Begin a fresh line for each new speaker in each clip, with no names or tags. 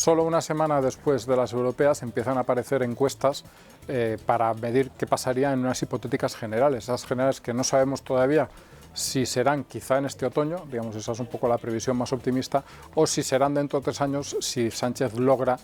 solo una semana después de las europeas empiezan a aparecer encuestas para medir qué pasaría en unas hipotéticas generales, esas generales que no sabemos todavía si serán quizá en este otoño, digamos, esa es un poco la previsión más optimista, o si serán dentro de 3 años si Sánchez logra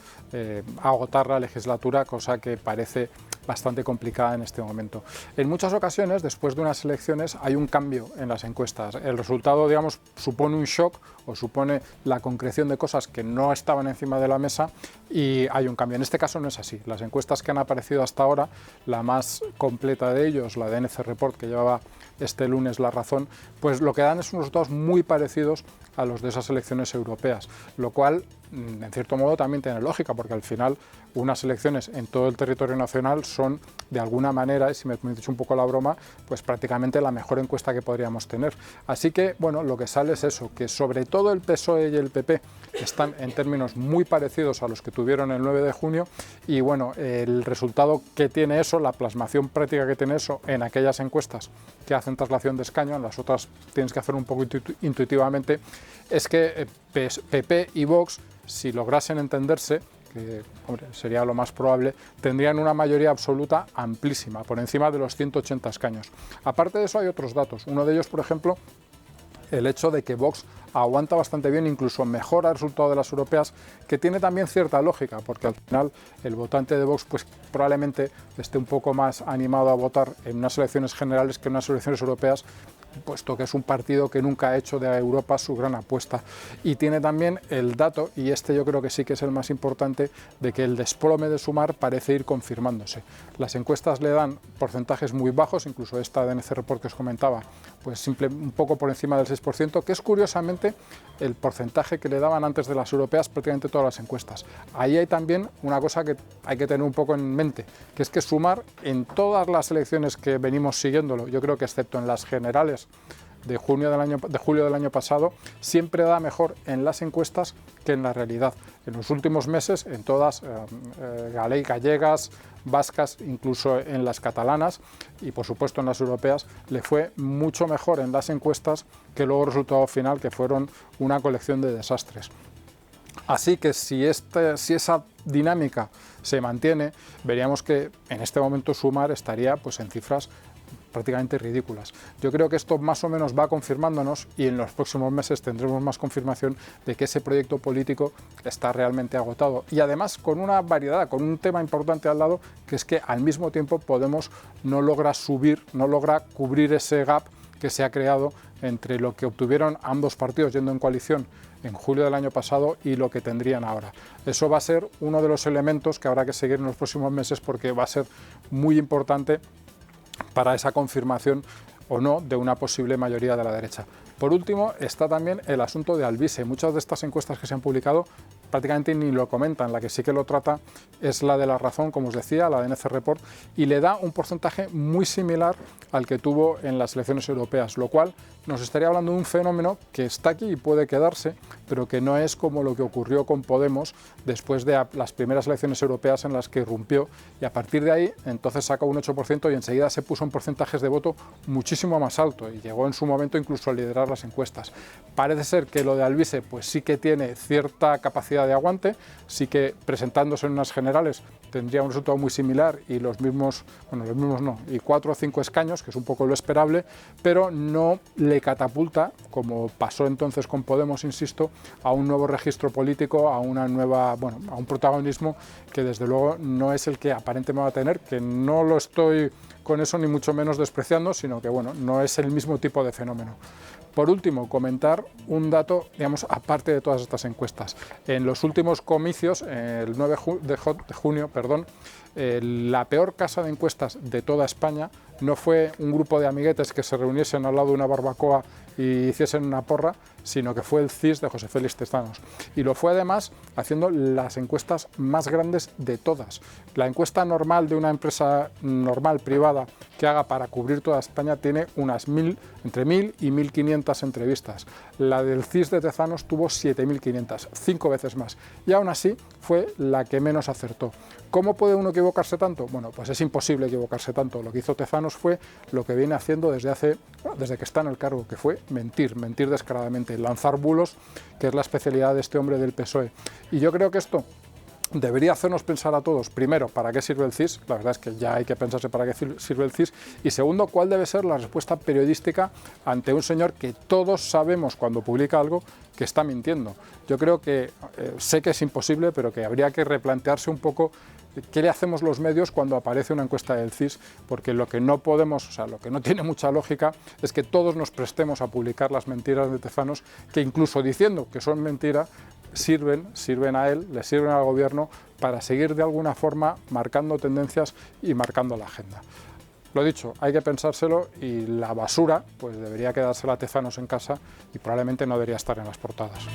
agotar la legislatura, cosa que parece bastante complicada en este momento. En muchas ocasiones, después de unas elecciones, hay un cambio en las encuestas. El resultado, digamos, supone un shock o supone la concreción de cosas que no estaban encima de la mesa y hay un cambio. En este caso no es así. Las encuestas que han aparecido hasta ahora, la más completa de ellos, la de NC Report, que llevaba este lunes La Razón, pues lo que dan es unos resultados muy parecidos a los de esas elecciones europeas, lo cual en cierto modo también tiene lógica, porque al final unas elecciones en todo el territorio nacional son de alguna manera, y si me permitís un poco la broma, pues prácticamente la mejor encuesta que podríamos tener. Así que, bueno, lo que sale es eso, que sobre todo el PSOE y el PP están en términos muy parecidos a los que tuvieron el 9 de junio y bueno, el resultado que tiene eso, la plasmación práctica que tiene eso en aquellas encuestas que hacen traslación de escaño, en las otras tienes que hacer un poco intuitivamente, es que PP y Vox, si lograsen entenderse, que hombre, sería lo más probable, tendrían una mayoría absoluta amplísima, por encima de los 180 escaños. Aparte de eso hay otros datos, uno de ellos, por ejemplo, el hecho de que Vox aguanta bastante bien, incluso mejora el resultado de las europeas, que tiene también cierta lógica, porque al final el votante de Vox pues probablemente esté un poco más animado a votar en unas elecciones generales que en unas elecciones europeas, puesto que es un partido que nunca ha hecho de Europa su gran apuesta. Y tiene también el dato, y este yo creo que sí que es el más importante, de que el desplome de Sumar parece ir confirmándose. Las encuestas le dan porcentajes muy bajos, incluso esta de NC Report que os comentaba, pues un poco por encima del 6%, que es curiosamente el porcentaje que le daban antes de las europeas prácticamente todas las encuestas. Ahí hay también una cosa que hay que tener un poco en mente, que es que Sumar en todas las elecciones que venimos siguiéndolo, yo creo que excepto en las generales de julio del año pasado, siempre da mejor en las encuestas que en la realidad. En los últimos meses, en todas, gallegas, vascas, incluso en las catalanas y por supuesto en las europeas, le fue mucho mejor en las encuestas que luego el resultado final, que fueron una colección de desastres. Así que si esa dinámica se mantiene, veríamos que en este momento Sumar estaría pues en cifras prácticamente ridículas. Yo creo que esto más o menos va confirmándonos y en los próximos meses tendremos más confirmación de que ese proyecto político está realmente agotado. Y además con una variedad, con un tema importante al lado, que es que al mismo tiempo Podemos no logra cubrir ese gap que se ha creado entre lo que obtuvieron ambos partidos yendo en coalición en julio del año pasado y lo que tendrían ahora. Eso va a ser uno de los elementos que habrá que seguir en los próximos meses porque va a ser muy importante para esa confirmación o no de una posible mayoría de la derecha. Por último, está también el asunto de Alvise. Muchas de estas encuestas que se han publicado prácticamente ni lo comentan. La que sí que lo trata es la de La Razón, como os decía, la de NC Report, y le da un porcentaje muy similar al que tuvo en las elecciones europeas, lo cual nos estaría hablando de un fenómeno que está aquí y puede quedarse, pero que no es como lo que ocurrió con Podemos después de las primeras elecciones europeas en las que irrumpió y a partir de ahí entonces sacó un 8% y enseguida se puso en porcentajes de voto muchísimo más alto y llegó en su momento incluso a liderar las encuestas. Parece ser que lo de Alvise pues sí que tiene cierta capacidad de aguante, sí que presentándose en unas generales tendría un resultado muy similar y los mismos no, y 4 o 5 escaños, que es un poco lo esperable, pero no le catapulta, como pasó entonces con Podemos, insisto, a un nuevo registro político, a una nueva, a un protagonismo que desde luego no es el que aparentemente va a tener, que no lo estoy con eso ni mucho menos despreciando, sino que no es el mismo tipo de fenómeno. Por último, comentar un dato, digamos, aparte de todas estas encuestas. En los últimos comicios, el 9 de junio, la peor casa de encuestas de toda España no fue un grupo de amiguetes que se reuniesen al lado de una barbacoa y hiciesen una porra, sino que fue el CIS de José Félix Tezanos. Y lo fue además haciendo las encuestas más grandes de todas. La encuesta normal de una empresa normal, privada, que haga para cubrir toda España tiene entre 1.000 y 1.500 entrevistas. La del CIS de Tezanos tuvo 7.500, 5 veces más. Y aún así fue la que menos acertó. ¿Cómo puede uno equivocarse tanto? Bueno, pues es imposible equivocarse tanto. Lo que hizo Tezanos fue lo que viene haciendo desde que está en el cargo, que fue mentir descaradamente, lanzar bulos, que es la especialidad de este hombre del PSOE. Y yo creo que esto debería hacernos pensar a todos, primero, ¿para qué sirve el CIS? La verdad es que ya hay que pensarse para qué sirve el CIS. Y segundo, ¿cuál debe ser la respuesta periodística ante un señor que todos sabemos cuando publica algo que está mintiendo? Yo creo que, sé que es imposible, pero que habría que replantearse un poco qué le hacemos los medios cuando aparece una encuesta del CIS, porque lo que no podemos, o sea, lo que no tiene mucha lógica es que todos nos prestemos a publicar las mentiras de Tezanos, que incluso diciendo que son mentiras, sirven a él, le sirven al gobierno para seguir de alguna forma marcando tendencias y marcando la agenda. Lo dicho, hay que pensárselo y la basura pues debería quedársela a Tezanos en casa y probablemente no debería estar en las portadas.